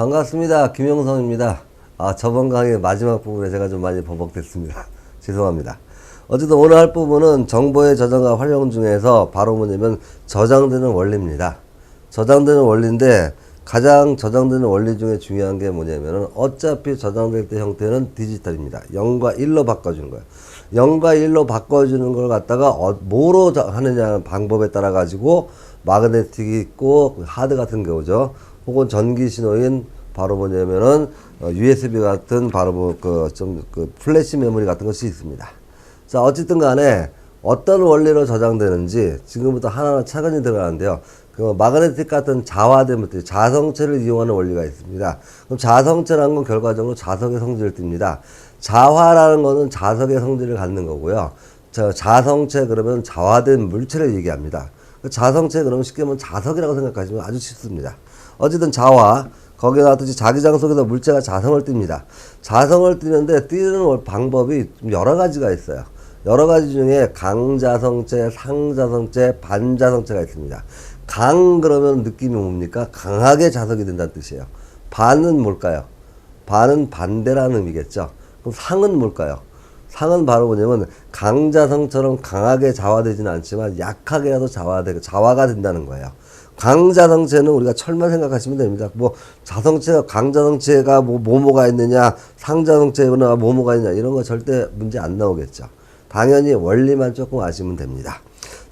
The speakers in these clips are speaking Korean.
반갑습니다. 김영성입니다. 저번 강의 마지막 부분에 제가 좀 많이 버벅댔습니다. 죄송합니다. 어쨌든 오늘 할 부분은 정보의 저장과 활용 중에서 바로 뭐냐면 저장되는 원리입니다. 저장되는 원리인데 가장 저장되는 원리 중에 중요한 게 뭐냐면은 어차피 저장될 때 형태는 디지털입니다. 0과 1로 바꿔주는 거예요. 0과 1로 바꿔주는 걸 갖다가 뭐로 하느냐는 방법에 따라 가지고 마그네틱이 있고 하드 같은 경우죠. 혹은 전기 신호인 바로 뭐냐면은 USB 같은 바로 플래시 메모리 같은 것이 있습니다. 자, 어쨌든 간에 어떤 원리로 저장되는지 지금부터 하나하나 차근히 들어가는데요. 그 마그네틱 같은 자화된 것들, 자성체를 이용하는 원리가 있습니다. 그럼 자성체라는 건 결과적으로 자석의 성질을 띱니다. 자화라는 거는 자석의 성질을 갖는 거고요. 자성체 그러면 자화된 물체를 얘기합니다. 자성체 그러면 쉽게 말하면 자석이라고 생각하시면 아주 쉽습니다. 어쨌든 자화, 거기에 나왔듯이 자기장 속에서 물체가 자성을 띱니다. 자성을 띄는데 띄는 방법이 여러 가지가 있어요. 여러 가지 중에 강자성체, 상자성체, 반자성체가 있습니다. 강 그러면 느낌이 뭡니까? 강하게 자석이 된다는 뜻이에요. 반은 뭘까요? 반은 반대라는 의미겠죠. 그럼 상은 뭘까요? 상은 바로 뭐냐면 강자성처럼 강하게 자화되지는 않지만 약하게라도 자화가 된다는 거예요. 강자성체는 우리가 철만 생각하시면 됩니다. 뭐 자성체가 강자성체가 뭐가 있느냐, 상자성체나 뭐가 있느냐 이런 거 절대 문제 안 나오겠죠. 당연히 원리만 조금 아시면 됩니다.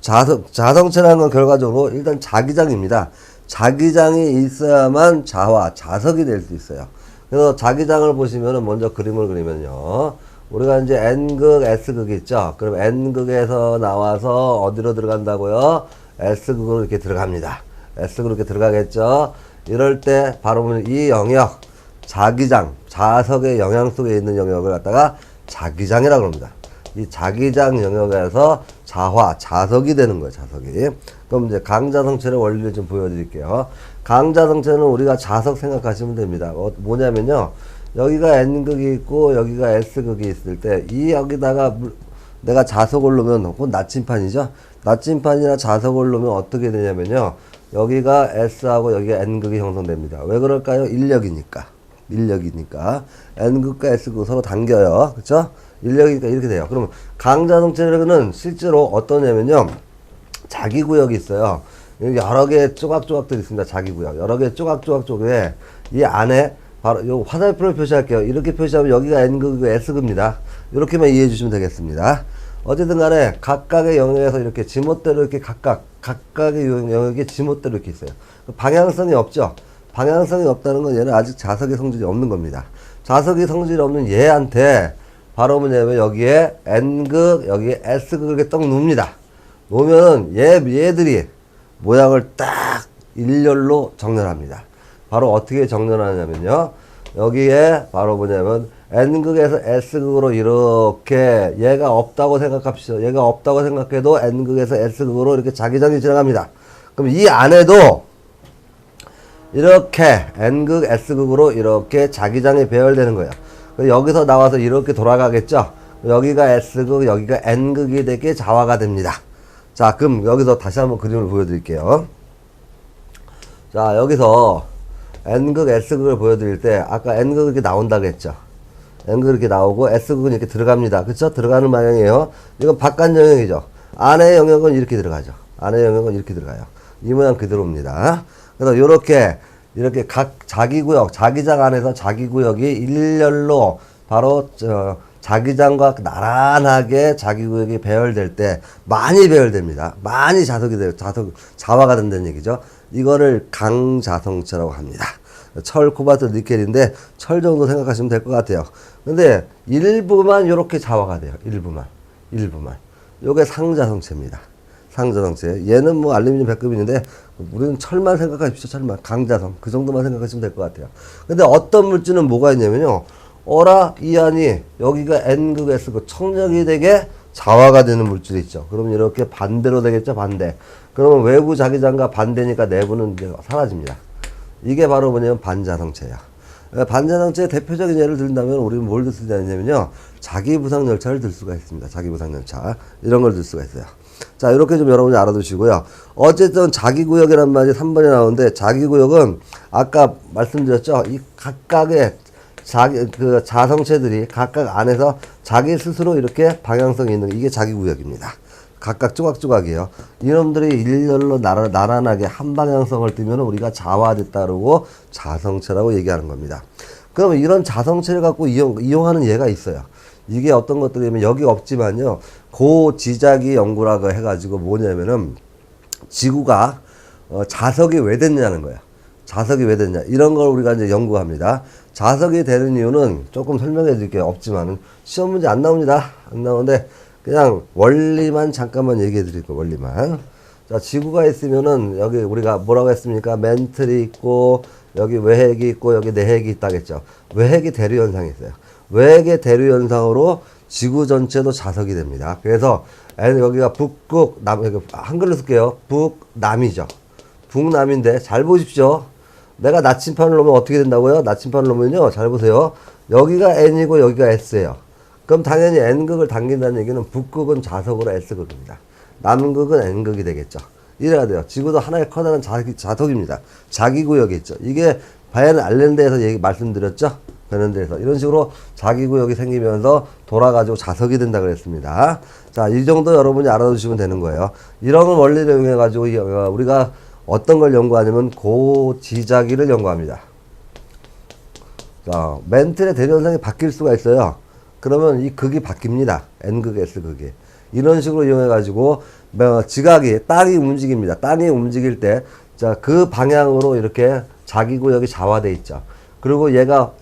자성체라는 건 결과적으로 일단 자기장입니다. 자기장이 있어야만 자석이 될 수 있어요. 그래서 자기장을 보시면은 먼저 그림을 그리면요. 우리가 이제 N극, S극이 있죠. 그럼 N극에서 나와서 어디로 들어간다고요? S극으로 이렇게 들어갑니다. S극으로 이렇게 들어가겠죠. 이럴 때 바로 이 영역, 자기장, 자석의 영향 속에 있는 영역을 갖다가 자기장이라고 합니다. 이 자기장 영역에서 자석이 되는 거예요, 자석이. 그럼 이제 강자성체의 원리를 좀 보여드릴게요. 강자성체는 우리가 자석 생각하시면 됩니다. 뭐냐면요. 여기가 N극이 있고, 여기가 S극이 있을 때, 여기다가 내가 자석을 놓으면, 그건 나침판이죠? 나침판이나 자석을 놓으면 어떻게 되냐면요. 여기가 S하고 여기가 N극이 형성됩니다. 왜 그럴까요? 인력이니까. N극과 S극 서로 당겨요. 그쵸? 인력이니까 이렇게 돼요. 그러면 강자성체는 실제로 어떠냐면요. 자기구역이 있어요. 여러 개 조각조각들이 있습니다. 자기구역. 여러 개 조각조각 쪽에 이 안에 바로 요 화살표를 표시할게요. 이렇게 표시하면 여기가 N극이고 S극입니다. 이렇게만 이해해 주시면 되겠습니다. 어쨌든 간에 각각의 영역에서 이렇게 지멋대로 이렇게 각각의 영역에 지멋대로 이렇게 있어요. 방향성이 없죠. 방향성이 없다는 건 얘는 아직 자석의 성질이 없는 겁니다. 자석의 성질이 없는 얘한테 바로 뭐냐면 여기에 N극, 여기에 S극을 이렇게 떡 놓습니다. 놓으면 얘들이 모양을 딱 일렬로 정렬합니다. 바로 어떻게 정렬하냐면요. 여기에 바로 뭐냐면 N극에서 S극으로 이렇게 얘가 없다고 생각합시다. 얘가 없다고 생각해도 N극에서 S극으로 이렇게 자기장이 지나갑니다. 그럼 이 안에도 이렇게 N극, S극으로 이렇게 자기장이 배열되는 거예요. 여기서 나와서 이렇게 돌아가겠죠. 여기가 S극, 여기가 N극이 되게 자화가 됩니다. 자, 그럼 여기서 다시 한번 그림을 보여드릴게요. 자, 여기서 N극, S극을 보여드릴 때 아까 N극 이렇게 나온다고 했죠. N극 이렇게 나오고 S극은 이렇게 들어갑니다. 그쵸? 들어가는 방향이에요. 이건 바깥 영역이죠. 안의 영역은 이렇게 들어가죠. 안의 영역은 이렇게 들어가요. 이 모양 그대로입니다. 그래서 이렇게 각 자기구역, 자기장 안에서 자기구역이 일렬로 바로 자기장과 나란하게 자기구역이 배열될 때 많이 배열됩니다. 많이 자석이 돼요. 자화가 된다는 얘기죠. 이거를 강자성체라고 합니다. 철, 코발트, 니켈인데 철 정도 생각하시면 될 것 같아요. 근데 일부만 이렇게 자화가 돼요. 일부만. 요게 상자성체입니다. 상자성체. 얘는 뭐 알루미늄 100급인데 우리는 철만 생각하십시오. 철만. 강자성. 그 정도만 생각하시면 될 것 같아요. 근데 어떤 물질은 뭐가 있냐면요. 이 안이 여기가 N극, S극 청력이 되게 자화가 되는 물질이 있죠. 그러면 이렇게 반대로 되겠죠. 반대. 그러면 외부 자기장과 반대니까 내부는 이제 사라집니다. 이게 바로 뭐냐면 반자성체야. 반자성체의 대표적인 예를 든다면 우리는 뭘 들 수가 있냐면요. 자기부상 열차를 들 수가 있습니다. 자기부상 열차. 이런 걸 들 수가 있어요. 자, 이렇게 좀 여러분이 알아두시고요. 어쨌든 자기구역이란 말이 3번에 나오는데, 자기구역은 아까 말씀드렸죠. 이 각각의 그 자성체들이 각각 안에서 자기 스스로 이렇게 방향성이 있는 이게 자기구역입니다. 각각 조각조각이에요. 이놈들이 일렬로 나란하게 한 방향성을 띠면 우리가 자화됐다 그러고 자성체라고 얘기하는 겁니다. 그러면 이런 자성체를 갖고 이용하는 예가 있어요. 이게 어떤 것들이면 여기 없지만요. 고지자기 연구라고 해가지고 뭐냐면은 지구가 자석이 왜 됐냐는 거예요. 자석이 왜 됐냐. 이런 걸 우리가 이제 연구합니다. 자석이 되는 이유는 조금 설명해 드릴게요. 없지만은 시험 문제 안 나옵니다. 안 나오는데 그냥 원리만 잠깐만 얘기해 드릴 거예요. 원리만. 자, 지구가 있으면은 여기 우리가 뭐라고 했습니까? 멘틀이 있고 여기 외핵이 있고 여기 내핵이 있다겠죠. 외핵이 대류 현상이 있어요. 외핵의 대류 현상으로 지구 전체도 자석이 됩니다. 그래서 여기가 북극 남 한글로 쓸게요. 북남이죠. 북남인데 잘 보십시오. 내가 나침판을 놓으면 어떻게 된다고요? 나침판을 놓으면요. 잘 보세요. 여기가 N이고 여기가 S예요. 그럼 당연히 N극을 당긴다는 얘기는 북극은 자석으로 S극입니다. 남극은 N극이 되겠죠. 이래야 돼요. 지구도 하나의 커다란 자석입니다. 자기구역이 있죠. 이게 바이에른 아일랜드에서 말씀드렸죠. 베른드에서 이런 식으로 자기구역이 생기면서 돌아가지고 자석이 된다 그랬습니다. 자, 이 정도 여러분이 알아두시면 되는 거예요. 이런 원리를 이용해 가지고 우리가 어떤 걸 연구하냐면 고지자기를 연구합니다. 자, 멘틀의 대류현상이 바뀔 수가 있어요. 그러면 이 극이 바뀝니다. N극, S극이. 이런 식으로 이용해가지고, 지각이, 땅이 움직입니다. 땅이 움직일 때, 자, 그 방향으로 이렇게 자기구역이 자화돼 있죠. 그리고 얘가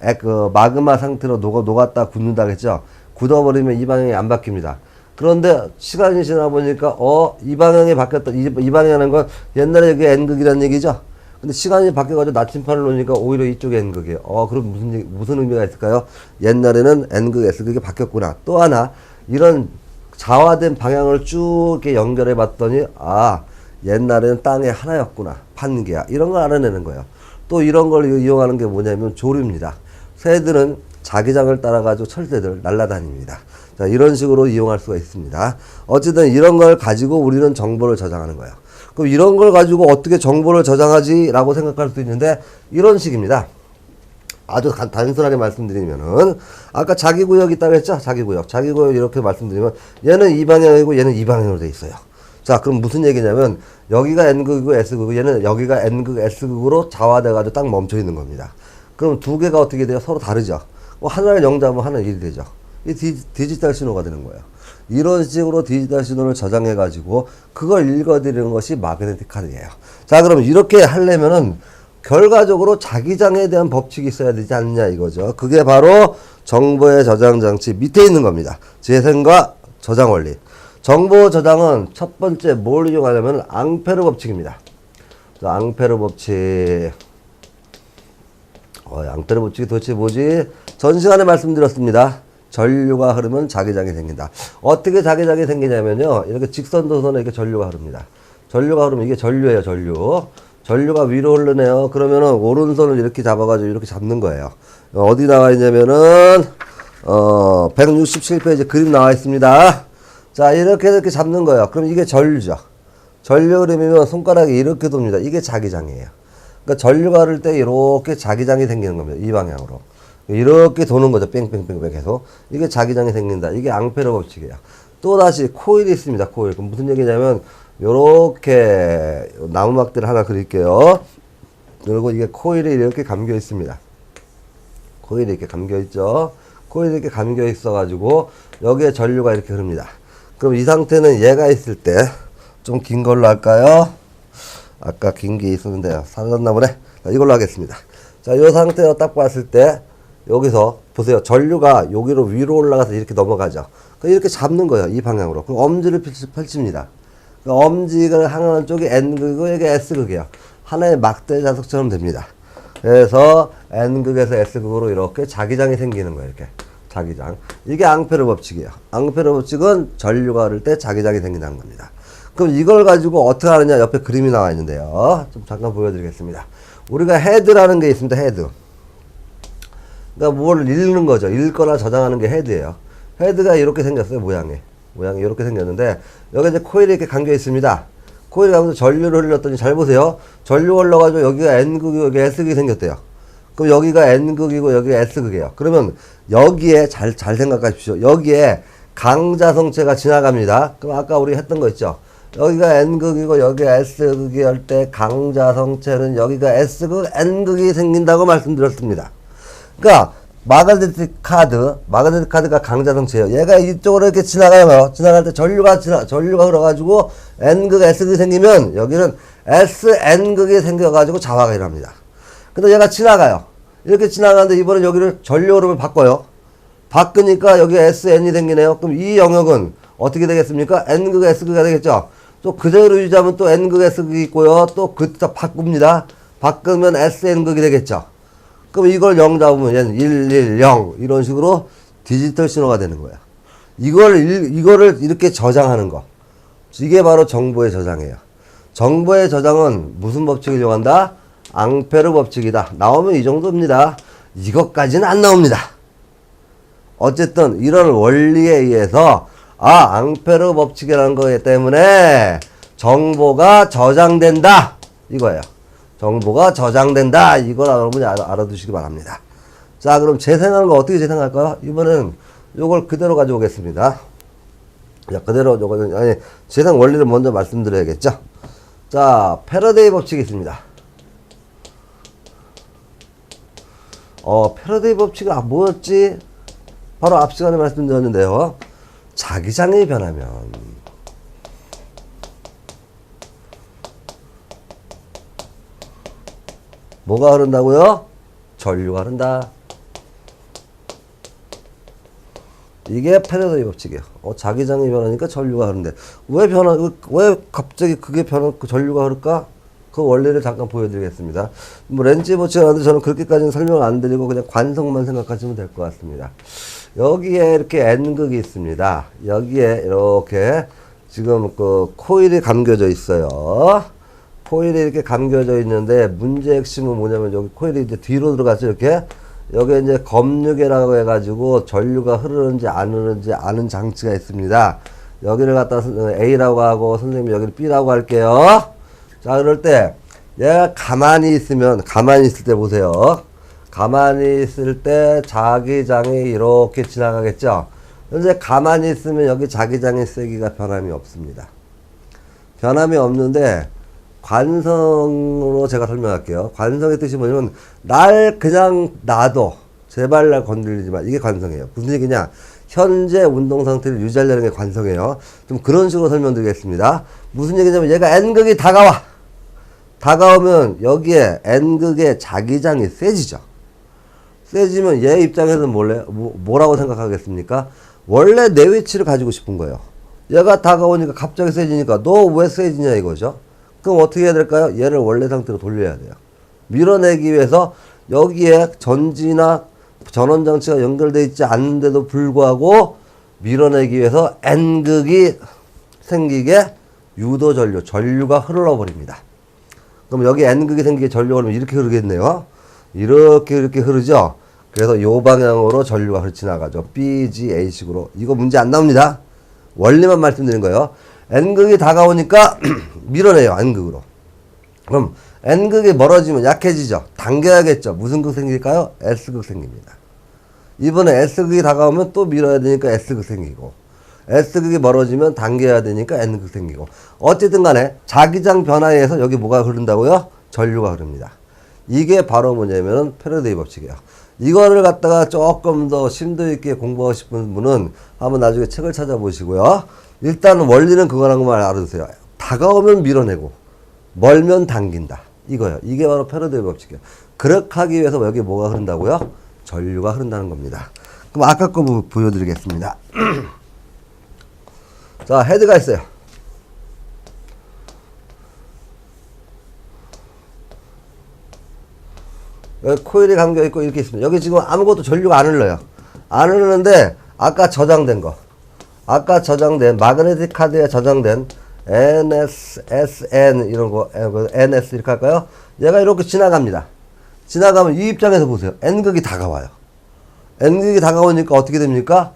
마그마 상태로 녹았다 굳는다 그랬죠. 굳어버리면 이 방향이 안 바뀝니다. 그런데 시간이 지나 보니까, 이 방향이 바뀌었다. 이 방향이라는 건 옛날에 이게 N극이라는 얘기죠. 근데 시간이 바뀌어가지고 나침판을 놓으니까 오히려 이쪽에 N극이에요. 그럼 무슨 의미가 있을까요? 옛날에는 N극, S극이 바뀌었구나. 또 하나, 이런 자화된 방향을 쭉 이렇게 연결해 봤더니, 옛날에는 땅의 하나였구나. 판계야. 이런 걸 알아내는 거예요. 또 이런 걸 이용하는 게 뭐냐면 조류입니다. 새들은 자기장을 따라가지고 철새들 날아다닙니다. 자, 이런 식으로 이용할 수가 있습니다. 어쨌든 이런 걸 가지고 우리는 정보를 저장하는 거예요. 그럼 이런 걸 가지고 어떻게 정보를 저장하지? 라고 생각할 수 있는데 이런 식입니다. 아주 단순하게 말씀드리면은 아까 자기구역 있다고 했죠? 자기구역 이렇게 말씀드리면 얘는 이 방향이고 얘는 이 방향으로 돼 있어요. 자, 그럼 무슨 얘기냐면 여기가 N극이고 S극이고 얘는 여기가 N극, S극으로 자화돼가지고 딱 멈춰 있는 겁니다. 그럼 두 개가 어떻게 돼요? 서로 다르죠? 하나를 0 잡으면 하나는 1이 되죠. 이 디지털 신호가 되는 거예요. 이런 식으로 디지털 신호를 저장해가지고 그걸 읽어드리는 것이 마그네틱 카드예요. 자, 그럼 이렇게 하려면은 결과적으로 자기장에 대한 법칙이 있어야 되지 않느냐 이거죠. 그게 바로 정보의 저장 장치 밑에 있는 겁니다. 재생과 저장 원리. 정보 저장은 첫 번째 뭘 이용하냐면 앙페르 법칙입니다. 자, 앙페르 법칙. 앙페르 법칙이 도대체 뭐지? 전 시간에 말씀드렸습니다. 전류가 흐르면 자기장이 생긴다. 어떻게 자기장이 생기냐면요. 이렇게 직선도선에 이렇게 전류가 흐릅니다. 전류가 흐르면 이게 전류예요, 전류. 전류가 위로 흐르네요. 그러면은 오른손을 이렇게 잡아가지고 이렇게 잡는 거예요. 어디 나와 있냐면은 167페이지 그림 나와 있습니다. 자, 이렇게 잡는 거예요. 그럼 이게 전류죠. 전류 흐름이면 손가락이 이렇게 돕니다. 이게 자기장이에요. 그러니까 전류가 흐를 때 이렇게 자기장이 생기는 겁니다. 이 방향으로. 이렇게 도는 거죠. 뺑뺑뺑뺑 계속. 이게 자기장이 생긴다. 이게 앙페르 법칙이에요. 또 다시 코일이 있습니다. 코일. 그럼 무슨 얘기냐면 요렇게 나무막대를 하나 그릴게요. 그리고 이게 코일이 이렇게 감겨 있습니다. 코일이 이렇게 감겨 있죠. 코일이 이렇게 감겨 있어 가지고 여기에 전류가 이렇게 흐릅니다. 그럼 이 상태는 얘가 있을 때 좀 긴 걸로 할까요? 아까 긴 게 있었는데요. 사라졌나 보네. 자, 이걸로 하겠습니다. 자, 이 상태로 딱 봤을 때 여기서 보세요. 전류가 여기로 위로 올라가서 이렇게 넘어가죠. 이렇게 잡는 거예요. 이 방향으로. 그럼 엄지를 펼칩니다. 엄지가 향하는 쪽이 N극이고 이게 S극이에요. 하나의 막대 자석처럼 됩니다. 그래서 N극에서 S극으로 이렇게 자기장이 생기는 거예요. 이렇게 자기장. 이게 앙페르 법칙이에요. 앙페르 법칙은 전류가 흐를 때 자기장이 생긴다는 겁니다. 그럼 이걸 가지고 어떻게 하느냐? 옆에 그림이 나와 있는데요. 좀 잠깐 보여드리겠습니다. 우리가 헤드라는 게 있습니다. 헤드. 그러니까 뭘 읽는 거죠. 읽거나 저장하는 게 헤드예요. 헤드가 이렇게 생겼어요. 모양이. 모양이 이렇게 생겼는데 여기 이제 코일이 이렇게 감겨 있습니다. 코일이 감겨서 전류를 흘렸더니 잘 보세요. 전류 흘러가지고 여기가 N극이고 여기 S극이 생겼대요. 그럼 여기가 N극이고 여기가 S극이에요. 그러면 여기에 잘 생각하십시오. 여기에 강자성체가 지나갑니다. 그럼 아까 우리 했던 거 있죠. 여기가 N극이고 여기가 S극이 할 때 강자성체는 여기가 S극, N극이 생긴다고 말씀드렸습니다. 그러니까 마그네틱 카드가 강자성체예요. 얘가 이쪽으로 이렇게 지나가요. 지나갈 때 전류가 흘러가지고 N극, S극이 생기면 여기는 SN극이 생겨가지고 자화가 일어납니다. 근데 얘가 지나가요. 이렇게 지나가는데 이번엔 여기를 전류 흐름을 바꿔요. 바꾸니까 여기 SN이 생기네요. 그럼 이 영역은 어떻게 되겠습니까? N극, S극이 되겠죠. 또 그대로 유지하면 또 N극, S극이 있고요. 또 그때 바꿉니다. 바꾸면 SN극이 되겠죠. 그럼 이걸 0 잡으면 얘는 1, 1, 0 이런 식으로 디지털 신호가 되는 거야. 이거를 이렇게 저장하는 거. 이게 바로 정보의 저장이에요. 정보의 저장은 무슨 법칙을 이용한다? 앙페르 법칙이다. 나오면 이 정도입니다. 이것까지는 안 나옵니다. 어쨌든 이런 원리에 의해서 앙페르 법칙이라는 거기 때문에 정보가 저장된다 이거예요. 정보가 저장된다 이걸 여러분이 알아두시기 바랍니다. 자, 그럼 재생하는 거 어떻게 재생할까요? 이번에는 요걸 그대로 가져오겠습니다. 자, 그대로 요거는 재생 원리를 먼저 말씀드려야겠죠. 자, 패러데이 법칙이 있습니다. 패러데이 법칙이 뭐였지? 바로 앞 시간에 말씀드렸는데요. 자기장이 변하면 뭐가 흐른다고요? 전류가 흐른다. 이게 패러데이 법칙이에요. 자기장이 변하니까 전류가 흐른대. 왜 갑자기 그게 전류가 흐를까? 그 원리를 잠깐 보여드리겠습니다. 뭐 렌즈 법칙을 하는데 저는 그렇게까지는 설명을 안 드리고 그냥 관성만 생각하시면 될 것 같습니다. 여기에 이렇게 N극이 있습니다. 여기에 이렇게 지금 그 코일이 감겨져 있어요. 코일이 이렇게 감겨져 있는데 문제의 핵심은 뭐냐면 여기 코일이 이제 뒤로 들어가서 이렇게 여기 이제 검유계라고 해가지고 전류가 흐르는지 안 흐르는지 아는 장치가 있습니다. 여기를 갖다 A라고 하고 선생님이 여기를 B라고 할게요. 자, 그럴 때 얘가 가만히 있을 때 보세요. 가만히 있을 때 자기장이 이렇게 지나가겠죠. 현재 가만히 있으면 여기 자기장의 세기가 변함이 없습니다. 변함이 없는데 관성으로 제가 설명할게요. 관성의 뜻이 뭐냐면 날 그냥 놔둬. 제발 날 건드리지 마. 이게 관성이에요. 무슨 얘기냐? 현재 운동 상태를 유지하려는 게 관성이에요. 좀 그런 식으로 설명드리겠습니다. 무슨 얘기냐면 얘가 N극이 다가오면 여기에 N극의 자기장이 세지죠. 세지면 얘 입장에서는 뭐라고 생각하겠습니까? 원래 내 위치를 가지고 싶은 거예요. 얘가 다가오니까 갑자기 세지니까 너 왜 세지냐 이거죠. 그럼 어떻게 해야 될까요? 얘를 원래 상태로 돌려야 돼요. 밀어내기 위해서 여기에 전지나 전원장치가 연결되어 있지 않는데도 불구하고 밀어내기 위해서 N극이 생기게 전류가 흘러버립니다. 그럼 여기 N극이 생기게 전류가 흐르면 이렇게 흐르겠네요. 이렇게 흐르죠. 그래서 요 방향으로 전류가 지나가죠. BGA식으로. 이거 문제 안 나옵니다. 원리만 말씀드린 거예요. N극이 다가오니까 밀어내요. N극으로. 그럼 N극이 멀어지면 약해지죠. 당겨야겠죠. 무슨 극 생길까요? S극 생깁니다. 이번에 S극이 다가오면 또 밀어야 되니까 S극 생기고, S극이 멀어지면 당겨야 되니까 N극 생기고. 어쨌든 간에 자기장 변화에 의해서 여기 뭐가 흐른다고요? 전류가 흐릅니다. 이게 바로 뭐냐면은 패러데이 법칙이에요. 이거를 갖다가 조금 더 심도 있게 공부하고 싶은 분은 한번 나중에 책을 찾아보시고요. 일단 원리는 그거라는 것만 알아두세요. 다가오면 밀어내고 멀면 당긴다. 이거요. 이게 바로 패러데이 법칙이에요. 그렇게 하기 위해서 여기 뭐가 흐른다고요? 전류가 흐른다는 겁니다. 그럼 아까 거 보여드리겠습니다. 자, 헤드가 있어요. 여기 코일이 감겨있고 이렇게 있습니다. 여기 지금 아무것도 전류가 안 흘러요. 안 흐르는데 아까 저장된 마그네틱 카드에 저장된 NS, SN 이런 거 NS 이렇게 할까요? 얘가 이렇게 지나갑니다. 지나가면 이 입장에서 보세요. N극이 다가와요. N극이 다가오니까 어떻게 됩니까?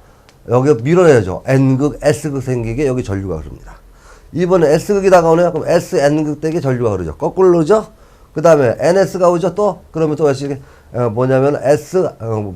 여기 밀어내죠. N극, S극 생기게 여기 전류가 흐릅니다. 이번에 S극이 다가오네요. 그럼 S, N극 댁에 전류가 흐르죠. 거꾸로죠. 그 다음에 NS가 오죠. 또 그러면 또 뭐냐면 S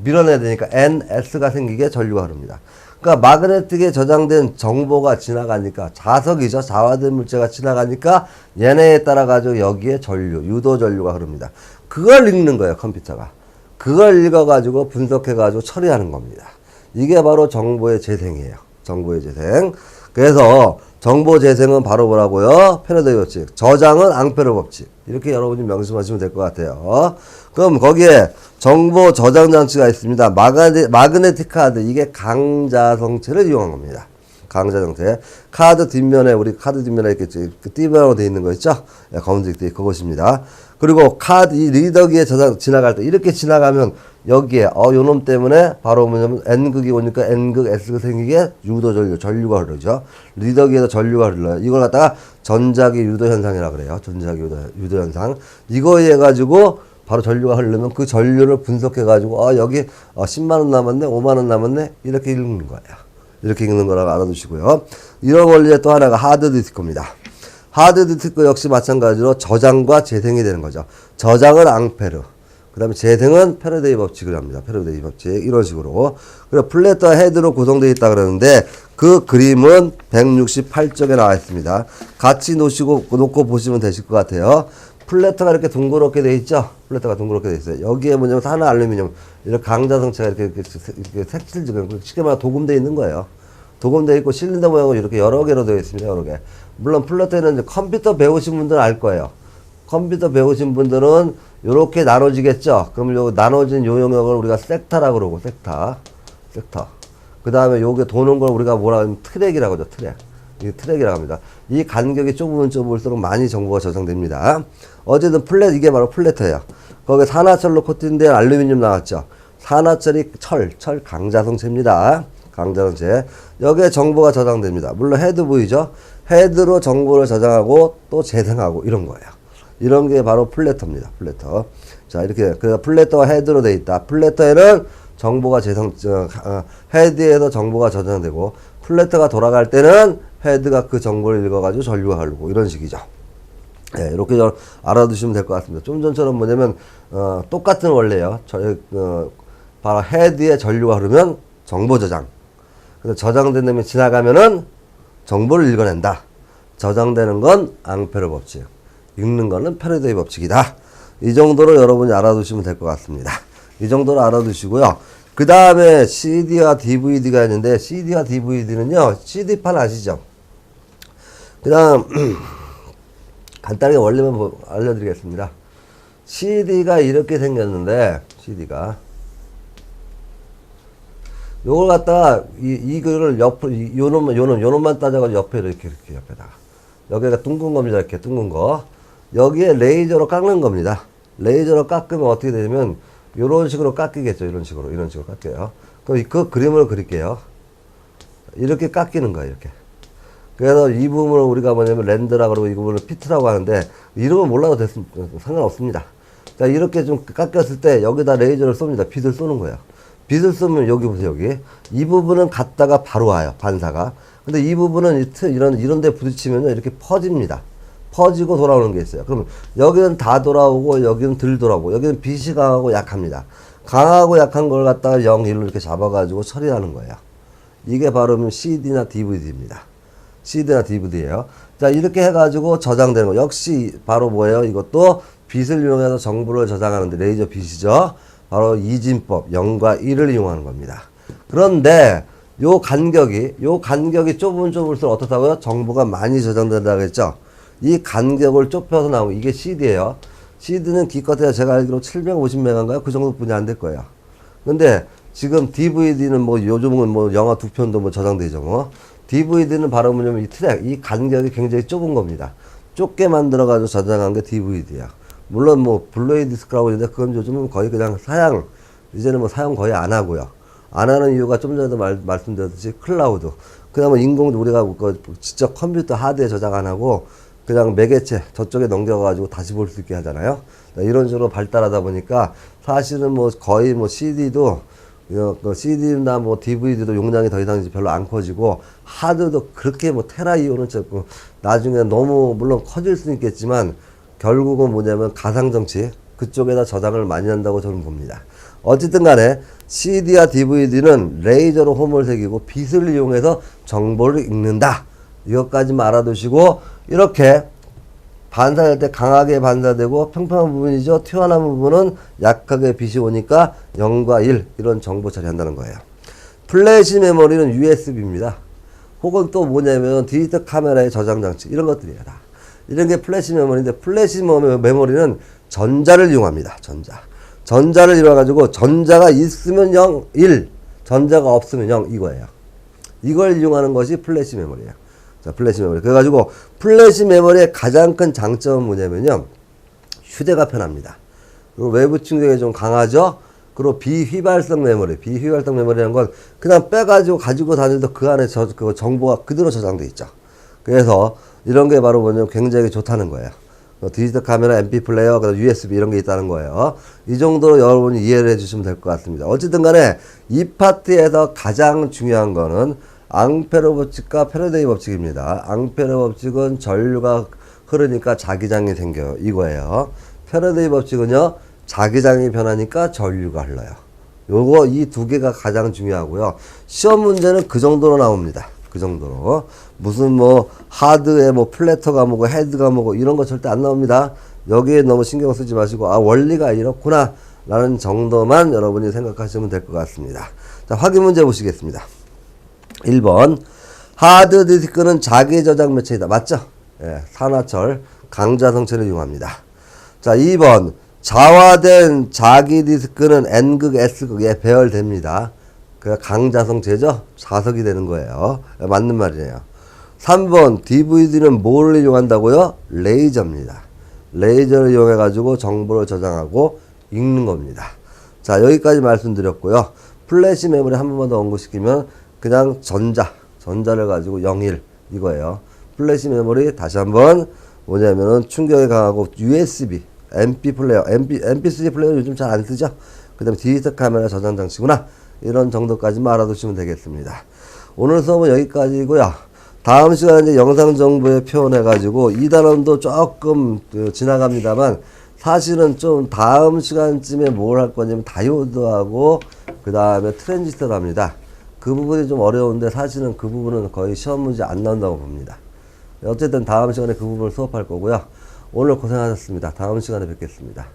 밀어내야 되니까 NS가 생기게 전류가 흐릅니다. 그러니까 마그네틱에 저장된 정보가 지나가니까 자석이죠. 자화된 물체가 지나가니까 얘네에 따라 가지고 여기에 전류, 유도 전류가 흐릅니다. 그걸 읽는 거예요, 컴퓨터가. 그걸 읽어가지고 분석해가지고 처리하는 겁니다. 이게 바로 정보의 재생이에요. 정보의 재생. 그래서 정보 재생은 바로 뭐라고요? 패러데이 법칙. 저장은 앙페르 법칙. 이렇게 여러분이 명심하시면 될 것 같아요. 그럼 거기에 정보 저장 장치가 있습니다. 마그네틱 카드. 이게 강자성체를 이용한 겁니다. 강자성체. 카드 뒷면에, 우리 카드 뒷면에 이렇게 띠바로 되어 있는 거 있죠? 검은색 띠, 그것입니다. 그리고 카드, 이 리더기에 지나갈 때, 이렇게 지나가면 여기에, 요놈 때문에 바로 뭐냐면 N극이 오니까 N극, S극 생기게 전류가 흐르죠. 리더기에서 전류가 흘러요. 이걸 갖다가 전자기 유도 현상이라고 그래요. 전자기 유도 현상. 이거 해가지고 바로 전류가 흐르면 그 전류를 분석해가지고, 여기 10만원 남았네, 5만원 남았네, 이렇게 읽는 거예요. 이렇게 읽는 거라고 알아두시고요. 이런 원리의 또 하나가 하드디스크입니다. 하드디스크 역시 마찬가지로 저장과 재생이 되는 거죠. 저장은 앙페르. 그 다음에 재생은 패러데이 법칙을 합니다. 패러데이 법칙. 이런 식으로. 그리고 플래터 헤드로 구성되어 있다 그러는데 그 그림은 168쪽에 나와 있습니다. 같이 놓고 보시면 되실 것 같아요. 플래터가 이렇게 둥그렇게 되어 있죠? 플래터가 둥그렇게 되어 있어요. 여기에 뭐냐면 산화 알루미늄, 이렇게 강자성체가 이렇게 색칠지금 쉽게 말해 도금되어 있는 거예요. 도금되어 있고 실린더 모양으로 이렇게 여러 개로 되어 있습니다. 여러 개. 물론 플래터에는 이제 컴퓨터 배우신 분들은 알 거예요. 컴퓨터 배우신 분들은 이렇게 나눠지겠죠? 그럼 요 나눠진 요 영역을 우리가 섹터라고 그러고, 섹터. 그 다음에 요게 도는 걸 우리가 뭐라 하면 트랙이라고 하죠, 트랙. 이 트랙이라고 합니다. 이 간격이 좁으면 좁을수록 많이 정보가 저장됩니다. 어쨌든 이게 바로 플래터예요. 거기에 산화철로 코팅된 알루미늄 나왔죠? 산화철이 철 강자성체입니다. 강자성체. 여기에 정보가 저장됩니다. 물론 헤드 보이죠? 헤드로 정보를 저장하고 또 재생하고 이런 거예요. 이런 게 바로 플래터입니다. 플래터. 자, 이렇게, 그래서 플래터가 헤드로 돼 있다. 플래터에는 정보가 헤드에서 정보가 저장되고, 플래터가 돌아갈 때는 헤드가 그 정보를 읽어가지고 전류가 흐르고, 이런 식이죠. 예, 이렇게 알아두시면 될 것 같습니다. 좀 전처럼 뭐냐면, 똑같은 원리예요. 바로 헤드에 전류가 흐르면 정보 저장. 근데 저장된 다음에 지나가면은 정보를 읽어낸다. 저장되는 건 앙페르 법칙. 읽는 거는 패러데이 법칙이다. 이 정도로 여러분이 알아두시면 될 것 같습니다. 이 정도로 알아두시고요. 그 다음에 CD와 DVD가 있는데, CD와 DVD는요, CD판 아시죠? 그냥, 간단하게 원리만 알려드리겠습니다. CD가 이렇게 생겼는데, CD가. 요걸 갖다가, 이거를 요놈만 따져가지고 옆에 이렇게 옆에다가. 여기가 둥근 겁니다. 이렇게 둥근 거. 여기에 레이저로 깎는 겁니다. 레이저로 깎으면 어떻게 되냐면, 이런 식으로 깎이겠죠. 이런 식으로 깎여요. 그럼 그 그림을 그릴게요. 이렇게 깎이는 거예요. 이렇게. 그래서 이 부분을 우리가 뭐냐면 랜드라고 그러고 이 부분을 피트라고 하는데, 이름은 몰라도 상관없습니다. 자, 이렇게 좀 깎였을 때 여기다 레이저를 쏩니다. 빛을 쏘는 거예요. 빛을 쏘면 여기 보세요. 여기. 이 부분은 갔다가 바로 와요. 반사가. 근데 이 부분은 이런 데 부딪히면 이렇게 퍼집니다. 퍼지고 돌아오는 게 있어요. 그러면 여기는 다 돌아오고 여기는 덜 돌아오고 여기는 빛이 강하고 약합니다. 강하고 약한 걸 갖다가 0, 1로 이렇게 잡아가지고 처리하는 거예요. 이게 바로 CD나 DVD입니다. CD나 DVD예요. 자, 이렇게 해가지고 저장되는 거. 역시 바로 뭐예요? 이것도 빛을 이용해서 정보를 저장하는데 레이저 빛이죠. 바로 이진법 0과 1을 이용하는 겁니다. 그런데 요 간격이 좁으면 좁을수록 어떻다고요? 정보가 많이 저장된다고 했죠. 이 간격을 좁혀서 나오고 이게 CD예요. CD는 기껏해야 제가 알기로 750메가인가요? 그 정도뿐이 안 될 거예요. 근데 지금 DVD는 뭐 요즘은 뭐 영화 2편도 뭐 저장되죠. 뭐 DVD는 바로 뭐냐면 이 트랙, 이 간격이 굉장히 좁은 겁니다. 좁게 만들어가지고 저장한 게 DVD야. 물론 뭐 블루레이 디스크라고 있는데 그건 요즘은 거의 그냥 이제는 뭐 사용 거의 안 하고요. 안 하는 이유가 좀 전에도 말씀드렸듯이 클라우드. 그다음에 우리가 직접 컴퓨터 하드에 저장 안 하고 그냥 매개체 저쪽에 넘겨가지고 다시 볼 수 있게 하잖아요. 이런 식으로 발달하다 보니까 사실은 뭐 거의 뭐 CD도 CD나 뭐 DVD도 용량이 더 이상 별로 안 커지고, 하드도 그렇게 뭐 테라 이오는 찍고, 나중에 너무 물론 커질 수는 있겠지만, 결국은 뭐냐면 가상정치, 그쪽에다 저장을 많이 한다고 저는 봅니다. 어쨌든 간에 CD와 DVD는 레이저로 홈을 새기고 빛을 이용해서 정보를 읽는다. 이것까지만 알아두시고, 이렇게 반사할 때 강하게 반사되고 평평한 부분이죠. 튀어나온 부분은 약하게 빛이 오니까 0과 1 이런 정보 처리한다는 거예요. 플래시 메모리는 USB입니다. 혹은 또 뭐냐면 디지털 카메라의 저장 장치 이런 것들이에요. 다. 이런 게 플래시 메모리인데 플래시 메모리는 전자를 이용합니다. 전자를 이용해가지고 전자가 있으면 0, 1, 전자가 없으면 0 이거예요. 이걸 이용하는 것이 플래시 메모리예요. 자, 플래시 메모리. 그래가지고 플래시 메모리의 가장 큰 장점은 뭐냐면요. 휴대가 편합니다. 그리고 외부 충격이 좀 강하죠. 그리고 비휘발성 메모리라는 건 그냥 빼가지고 가지고 다녀도 그 안에 그 정보가 그대로 저장돼 있죠. 그래서 이런 게 바로 뭐냐면 굉장히 좋다는 거예요. 디지털 카메라, MP 플레이어, USB 이런 게 있다는 거예요. 이 정도로 여러분이 이해를 해주시면 될 것 같습니다. 어쨌든 간에 이 파트에서 가장 중요한 거는 앙페르 법칙과 패러데이 법칙입니다. 앙페르 법칙은 전류가 흐르니까 자기장이 생겨요. 이거예요. 패러데이 법칙은요. 자기장이 변하니까 전류가 흘러요. 요거 이 두 개가 가장 중요하고요. 시험 문제는 그 정도로 나옵니다. 그 정도로. 무슨 뭐 하드에 뭐 플래터가 뭐고 헤드가 뭐고 이런 거 절대 안 나옵니다. 여기에 너무 신경 쓰지 마시고 아 원리가 이렇구나 라는 정도만 여러분이 생각하시면 될 것 같습니다. 자, 확인 문제 보시겠습니다. 1번 하드 디스크는 자기 저장 매체이다. 맞죠? 예, 산화철 강자성체를 이용합니다. 자, 2번 자화된 자기 디스크는 N극, S극에 배열됩니다. 그 강자성체죠? 자석이 되는 거예요. 예, 맞는 말이에요. 3번 DVD는 뭐를 이용한다고요? 레이저입니다. 레이저를 이용해 가지고 정보를 저장하고 읽는 겁니다. 자, 여기까지 말씀드렸고요. 플래시 메모리 한 번만 더 언급시키면 그냥 전자를 가지고 0, 1 이거예요. 플래시 메모리 다시 한번 뭐냐면은 충격이 강하고 USB, MP 플레이어, MP3 플레이어 요즘 잘 안 쓰죠? 그 다음에 디지털 카메라 저장 장치구나. 이런 정도까지만 알아두시면 되겠습니다. 오늘 수업은 여기까지고요. 다음 시간에 이제 영상 정보에 표현해가지고 이 단원도 조금 지나갑니다만 사실은 좀 다음 시간쯤에 뭘 할 거냐면 다이오드하고 그 다음에 트랜지스터를 합니다. 그 부분이 좀 어려운데 사실은 그 부분은 거의 시험 문제 안 나온다고 봅니다. 어쨌든 다음 시간에 그 부분을 수업할 거고요. 오늘 고생하셨습니다. 다음 시간에 뵙겠습니다.